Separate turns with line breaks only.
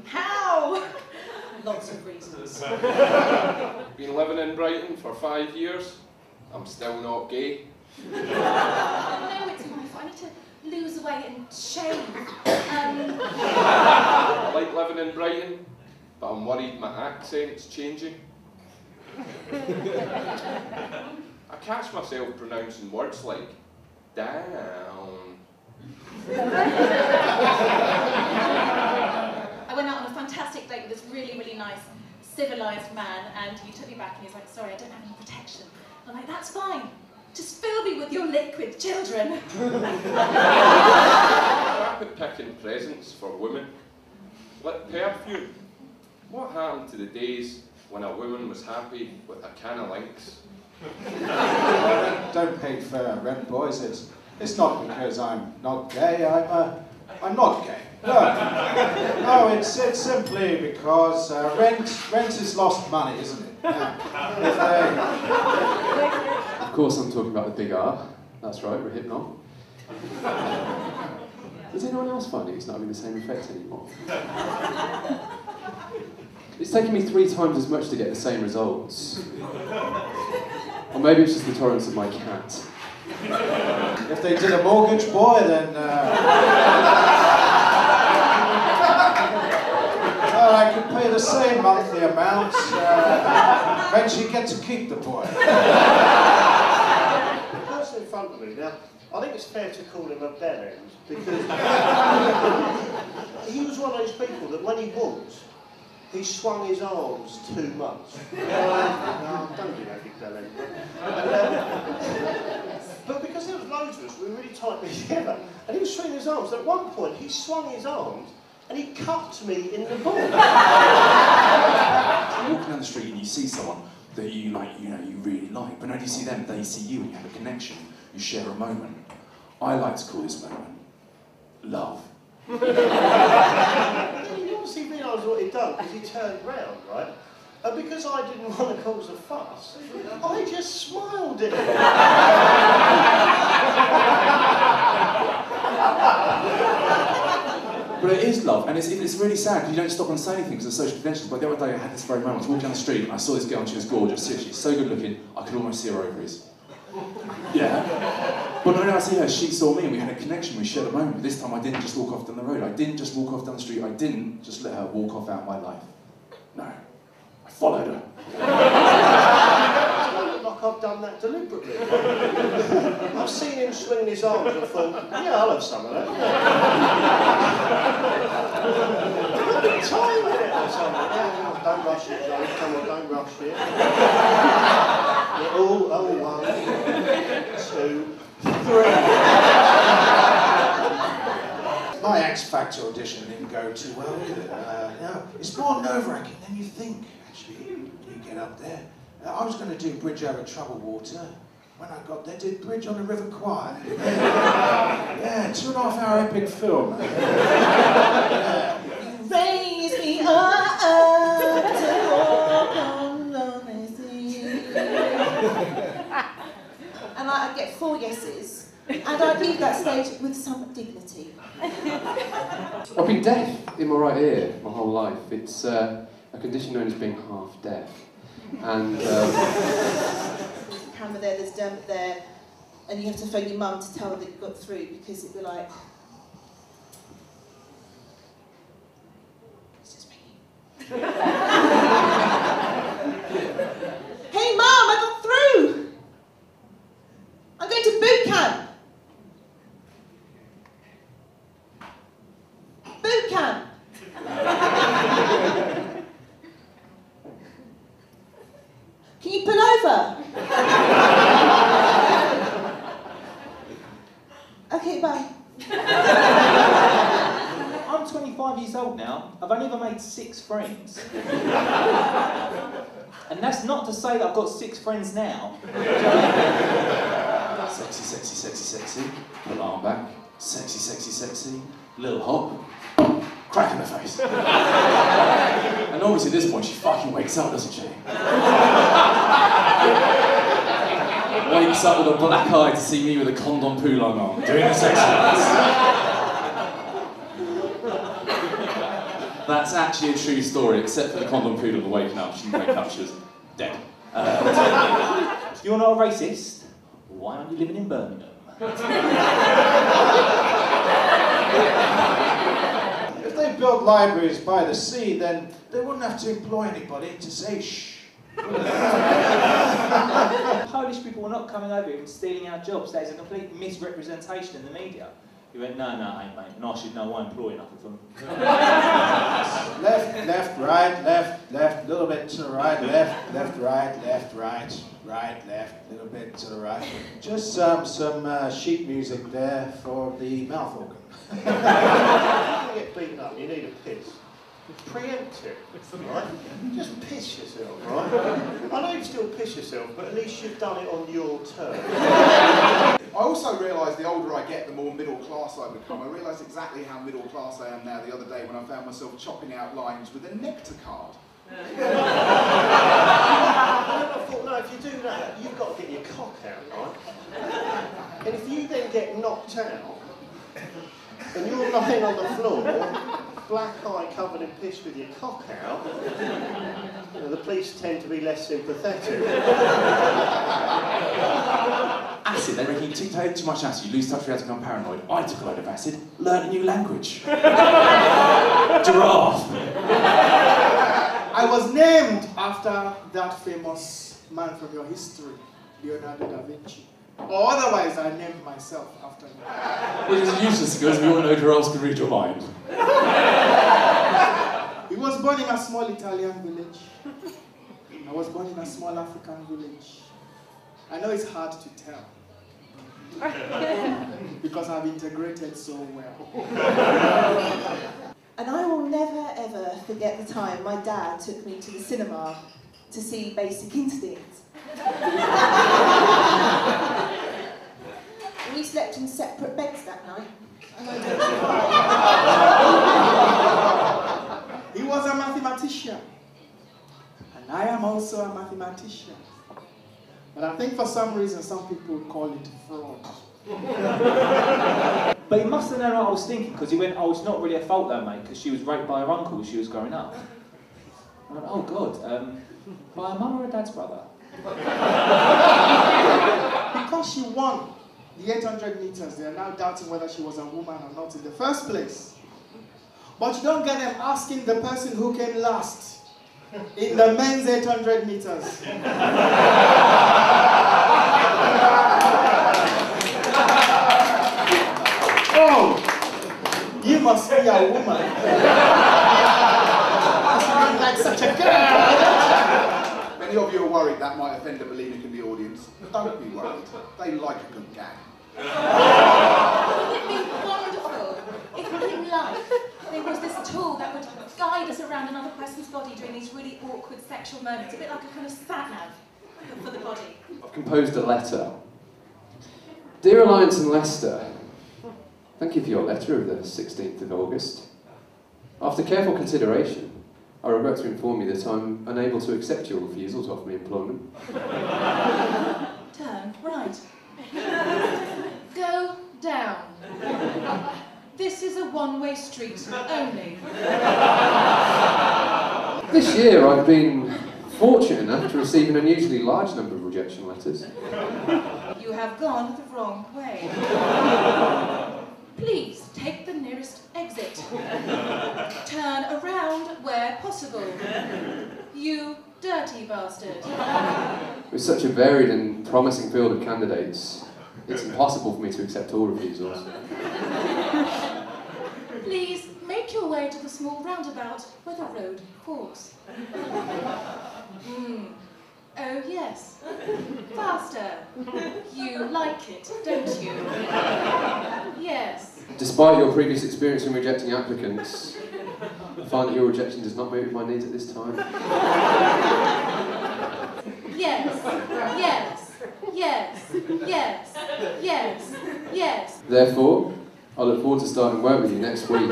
How? Lots of reasons.
Been living in Brighton for 5 years. I'm still not gay.
No, it's my fault. I need to lose weight and shave.
I like living in Brighton, but I'm worried my accent's changing. I catch myself pronouncing words like down.
I went out on a fantastic date with this really, really nice, civilised man, and he took me back and he was like, sorry, I don't have any protection. I'm like, that's fine. Just fill me with your liquid, children.
Rapid picking presents for women. Like perfume. What happened to the days when a woman was happy with a can of Lynx?
Don't pay fair rent, boys. It's not because I'm not gay. I'm not gay. No, it's simply because rent is lost money, isn't it?
Of course I'm talking about the big R. That's right, we're Hypnol. Does anyone else find it's not having the same effect anymore? It's taken me 3 times as much to get the same results. Or maybe it's just the tolerance of my cat.
If they did a mortgage, boy, then I could pay the same monthly amount. Eventually get to keep the boy.
The person in front of me, now, I think it's fair to call him a bellend, because he was one of those people that when he walked, he swung his arms too much. No, don't do that, big bellend. But because there was loads of us, we were really tightly together, and he was swinging his arms. At one point, he swung his arms, and he cupped me in the ball.
You're walking down the street and you see someone that you like, you really like, but now you see them, they see you, and you have a connection. You share a moment. I like to call this moment love.
You obviously realised what he'd done because he turned round, right? And because I didn't want to cause a fuss, I just smiled at him.
But it is love, and it's really sad because you don't stop and say anything because of social conventions. But the other day I had this very moment. I was walking down the street and I saw this girl and she was gorgeous. She's so good looking, I could almost see her ovaries. Yeah. But no, I see her, she saw me and we had a connection, we shared a moment. But this time I didn't just walk off down the road. I didn't just walk off down the street. I didn't just let her walk off out of my life. No. I followed her.
It doesn't look like I've done that deliberately. I've seen him swinging his arms and I thought, yeah, I'll have some of that. Time in it or something. Yeah, don't rush it, Joe. Come on, don't rush it. Oh, 1, 2, 3.
My X Factor audition didn't go too well either. It's more nerve-wracking than you think, actually. You get up there. I was going to do Bridge Over Troubled Water. When I got there, did Bridge on the River Kwai. Yeah, 2.5 hour epic film.
Raise me up to walk on lonely seas. And I'd get 4 yeses, and I'd leave that stage with some dignity.
I've been deaf in my right ear my whole life. It's a condition known as being half deaf. And
There's a camera there, there's Dermot there, and you have to phone your mum to tell her that you got through because it'd be like, it's just ringing. Hey Mum, I got through! I'm going to boot camp! Boot camp! Can you pull over? Okay, bye.
I'm 25 years old now. I've only ever made 6 friends. And that's not to say that I've got 6 friends now.
Sexy, sexy, sexy, sexy. Pull arm back. Sexy, sexy, sexy. Little hop. Crack in the face. And obviously at this point she fucking wakes up, doesn't she? Wakes up with a black eye to see me with a condom poolong on, doing the sex dance. That's actually a true story, except for the condom poodle waking up. She didn't wake up, she was dead.
If you're not a racist, why aren't you living in Birmingham?
If they built libraries by the sea, then they wouldn't have to employ anybody to say shh.
Polish people were not coming over here and stealing our jobs. That is a complete misrepresentation in the media. He went, no, ain't mate, and I should know I employ enough of them.
Left, right, left, little bit to the right, left, right, left, right, left, little bit to the right. Just some sheet music there for the mouth organ.
If you get beaten up, you need a piss. Preempt it, right? Just piss yourself, right? I know you still piss yourself, but at least you've done it on your terms.
I also realise the older I get, the more middle class I become. I realise exactly how middle class I am now the other day when I found myself chopping out lines with a nectar card.
I thought, no, if you do that, you've got to get your cock out, right? And if you then get knocked out, and you're lying on the floor, black eye covered in piss with your cock out, you know, the police tend to be less sympathetic.
Acid, they reckon you take too much acid, you lose touch with reality, become paranoid. I took a load of acid, learned a new language. Giraffe.
I was named after that famous man from your history, Leonardo da Vinci. Or otherwise, I named myself after him.
Which is useless because we all know giraffes can read your mind.
He was born in a small Italian village. I was born in a small African village. I know it's hard to tell. Because I've integrated so well.
And I will never ever forget the time my dad took me to the cinema to see Basic Instinct. We slept in separate beds that night. And I don't know why.
He was a mathematician. And I am also a mathematician. But I think for some reason, some people call it fraud.
But he must have known what I was thinking, because he went, oh, it's not really a fault though, mate, because she was raped by her uncle as she was growing up. I went, oh God, by a mum or a dad's brother?
Because she won the 800 meters, they are now doubting whether she was a woman or not in the first place. But you don't get them asking the person who came last in the men's 800 meters. Oh, you must be a woman. You look like such a girl.
Many of you are worried that might offend a bulimic in the audience. Don't be worried. They like a good gag.
Wouldn't it be wonderful if in life there was this tool that would guide us around another person's body during these really awkward sexual moments, a bit like a kind of sat-nav for the body?
I've composed a letter. Dear Alliance and Leicester, thank you for your letter of the 16th of August. After careful consideration, I regret to inform you that I'm unable to accept your refusal to offer me employment.
Turn right. Go down. This is a one-way street only.
This year I've been fortunate enough to receive an unusually large number of rejection letters.
You have gone the wrong way. Please take the nearest exit. Turn around where possible. You dirty bastard.
With such a varied and promising field of candidates, it's impossible for me to accept all refusals.
Please make your way to the small roundabout where the road forks. Oh yes. Faster. You like it, don't you? Yes.
Despite your previous experience in rejecting applicants, I find that your rejection does not meet my needs at this time.
Yes. Yes. Yes. Yes. Yes. Yes.
Therefore, I look forward to starting work with you next week.